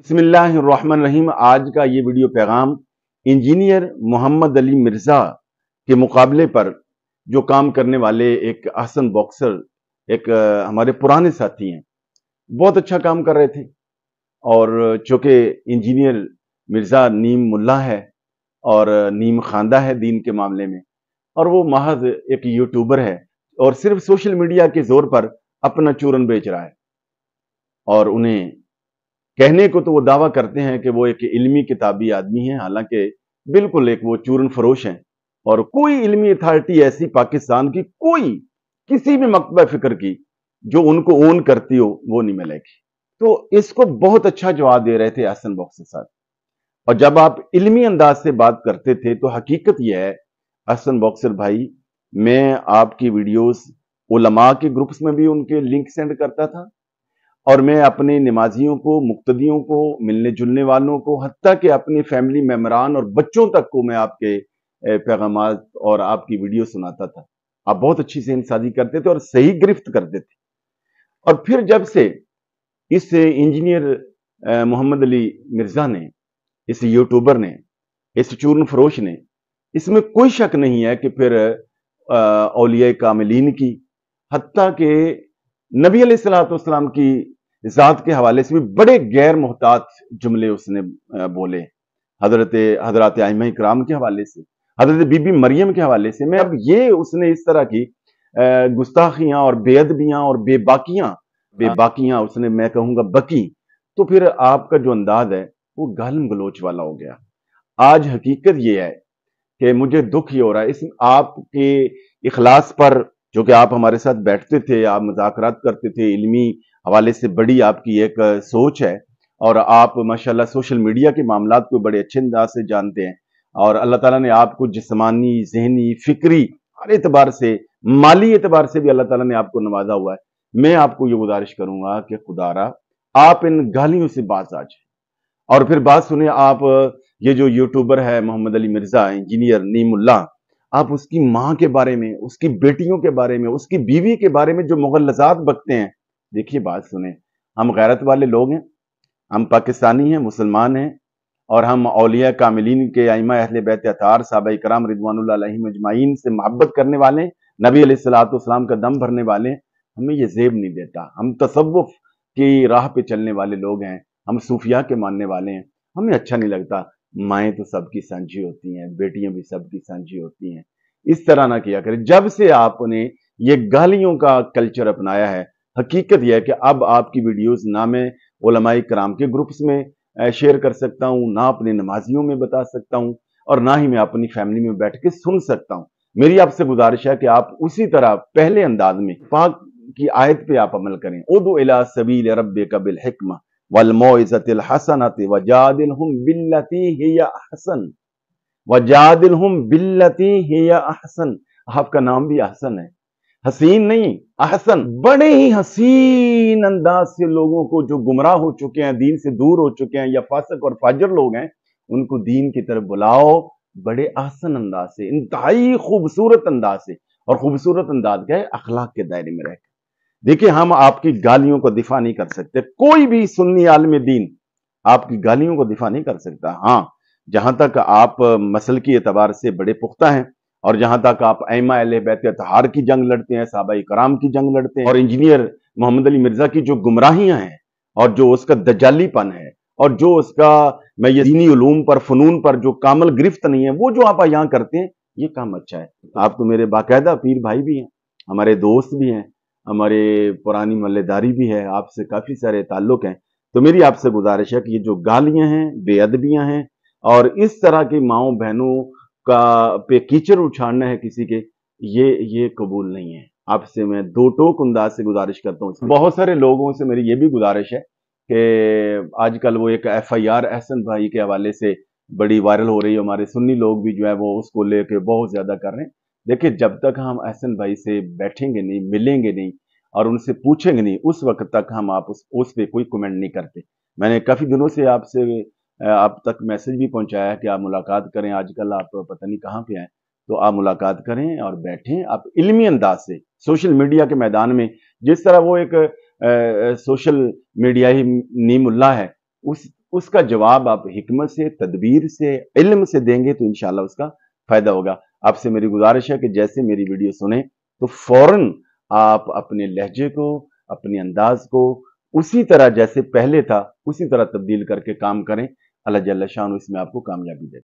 बिस्मिल्लाहिर्रहमानिर्रहीम। आज का ये वीडियो पैगाम इंजीनियर मोहम्मद अली मिर्जा के मुकाबले पर जो काम करने वाले एक अहसन बॉक्सर, एक हमारे पुराने साथी हैं, बहुत अच्छा काम कर रहे थे। और चूंकि इंजीनियर मिर्जा नीम मुल्ला है और नीम खानदा है दीन के मामले में, और वो महज एक यूट्यूबर है और सिर्फ सोशल मीडिया के जोर पर अपना चूरन बेच रहा है। और उन्हें कहने को तो वो दावा करते हैं कि वो एक इल्मी किताबी आदमी है, हालांकि बिल्कुल एक वो चूरन फरोश हैं। और कोई इल्मी अथॉरिटी ऐसी पाकिस्तान की, कोई किसी भी मकतबा फिक्र की जो उनको ओन करती हो, वो नहीं मिलेगी। तो इसको बहुत अच्छा जवाब दे रहे थे अहसन बॉक्सर साहब। और जब आप इल्मी अंदाज से बात करते थे तो हकीकत यह है अहसन बॉक्सर भाई, मैं आपकी वीडियोस उलमा के ग्रुप्स में भी उनके लिंक सेंड करता था, और मैं अपने नमाजियों को, मुक्तदियों को, मिलने जुलने वालों को, हत्ता कि अपने फैमिली मेम्बरान और बच्चों तक को मैं आपके पैगामात और आपकी वीडियो सुनाता था। आप बहुत अच्छी सेहत साजी करते थे और सही गिरफ्त करते थे। और फिर जब से इस इंजीनियर मोहम्मद अली मिर्जा ने, इस यूट्यूबर ने, इस चूरन फरोश ने, इसमें कोई शक नहीं है कि फिर औलिया कामिलीन की, हत्ता कि नबी अलैहिस्सलाम की जात के हवाले से भी बड़े गैर मोहतात जुमले उसने बोले। हजरत आइमा इकराम के हवाले से, हजरत बीबी मरियम के हवाले से। मैं अब ये उसने इस तरह की गुस्ताखियां और बेअदबियां और बेबाकियां उसने, मैं कहूंगा, बकी। तो फिर आपका जो अंदाज है वो गालिम गलोच वाला हो गया। आज हकीकत ये है कि मुझे दुख ये हो रहा है इस आपके इखलास पर, जो कि आप हमारे साथ बैठते थे, आप मुज़ाकरात करते थे, इल्मी हवाले से बड़ी आपकी एक सोच है, और आप माशाल्लाह सोशल मीडिया के मामलात को बड़े अच्छे अंदाज से जानते हैं। और अल्लाह ताला ने आपको जिस्मानी, ज़हनी, फिक्री, हर एतबार से, माली एतबार से भी अल्लाह ताला ने आपको नवाजा हुआ है। मैं आपको ये गुजारिश करूंगा कि खुदारा आप इन गालियों से बाज आ जाए। और फिर बात सुनिए, आप ये जो यूट्यूबर है मोहम्मद अली मिर्जा, इंजीनियर नीमुल्ला, आप उसकी माँ के बारे में, उसकी बेटियों के बारे में, उसकी बीवी के बारे में जो मुगल्लज़ात बकते हैं, देखिए बात सुने, हम गैरत वाले लोग हैं, हम पाकिस्तानी हैं, मुसलमान हैं, और हम औलिया कामिलीन के आइमा अहले बैत अतार साहबा इकराम रिदवानुल्लाह अलैहिम अजमाइन से मोहब्बत करने वाले, नबी अलैहिस्सलाम का दम भरने वाले। हमें ये ज़ेब नहीं देता। हम तसव्वुफ की राह पे चलने वाले लोग हैं, हम सूफिया के मानने वाले हैं। हमें अच्छा नहीं लगता। माएँ तो सबकी सांझी होती हैं, बेटियां भी सबकी सांझी होती हैं। इस तरह ना किया करें। जब से आपने ये गालियों का कल्चर अपनाया है, हकीकत यह है कि अब आपकी वीडियोस ना मैं उलमाए कराम के ग्रुप्स में शेयर कर सकता हूँ, ना अपने नमाजियों में बता सकता हूँ, और ना ही मैं अपनी फैमिली में बैठ के सुन सकता हूँ। मेरी आपसे गुजारिश है कि आप उसी तरह पहले अंदाज में पाक की आयत पे आप अमल करें। उदु इला सबील रब्बिका बिल हिक्मा वल मौइज़तिल हसनति वजादिलहुम बिल्लती हिया अहसन, वजादिलहुम बिल्लती हिया अहसन। आपका नाम भी अहसन है, हसीन नहीं, अहसन। बड़े ही हसीन अंदाज से लोगों को, जो गुमराह हो चुके हैं, दीन से दूर हो चुके हैं, या फासिक और फाजिर लोग हैं, उनको दीन की तरफ बुलाओ बड़े आसान अंदाज से, इंतहाई खूबसूरत अंदाज से। और खूबसूरत अंदाज क्या है? अखलाक के दायरे में रह। देखिए, हम आपकी गालियों को दिफा नहीं कर सकते। कोई भी सुन्नी आलिम दीन आपकी गालियों को दिफा नहीं कर सकता। हाँ, जहां तक आप मसल की एतबार से बड़े पुख्ता हैं, और जहां तक आप ऐमा अहले बैत अतहार की जंग लड़ते हैं, साहबा इकराम की जंग लड़ते हैं, और इंजीनियर मोहम्मद अली मिर्जा की जो गुमराहियां हैं, और जो उसका दजालीपन है, और जो उसका, मैं ये दीनी उलूम पर, फनून पर जो कामल गिरफ्त नहीं है, वो जो आप यहाँ करते हैं, ये काम अच्छा है। आप तो मेरे बाकायदा पीर भाई भी हैं, हमारे दोस्त भी हैं, हमारे पुरानी मल्लेदारी भी है, आपसे काफी सारे ताल्लुक हैं। तो मेरी आपसे गुजारिश है कि ये जो गालियां हैं, बेअदबियां हैं, और इस तरह की माओ बहनों का पे कीचड़ उछाड़ना है किसी के, ये कबूल नहीं है। आपसे मैं दो टोक अंदाज से गुजारिश करता हूँ। बहुत सारे लोगों से मेरी ये भी गुजारिश है कि आजकल वो एक FIR अहसन भाई के हवाले से बड़ी वायरल हो रही है, हमारे सुन्नी लोग भी जो है वो उसको लेके बहुत ज्यादा कर रहे हैं। देखिए, जब तक हम अहसन भाई से बैठेंगे नहीं, मिलेंगे नहीं, और उनसे पूछेंगे नहीं, उस वक्त तक हम आप उस पे कोई कमेंट नहीं करते। मैंने काफी दिनों से आपसे आप तक मैसेज भी पहुंचाया कि आप मुलाकात करें। आजकल आप पता नहीं कहाँ पे हैं, तो आप मुलाकात करें और बैठें। आप इल्मी अंदाज से सोशल मीडिया के मैदान में, जिस तरह वो एक सोशल मीडिया ही नीमुल्ला है, اس کا جواب آپ حکمت سے، تدبیر سے، علم سے دیں گے تو انشاءاللہ اس کا فائدہ ہوگا۔ آپ سے میری گزارش ہے کہ جیسے میری ویڈیو سنیں تو فوراً آپ اپنے لہجے کو، اپنے انداز کو اسی طرح جیسے پہلے تھا اسی طرح تبدیل کر کے کام کریں۔ اللہ جل شانہ اس میں آپ کو کامیابی دے۔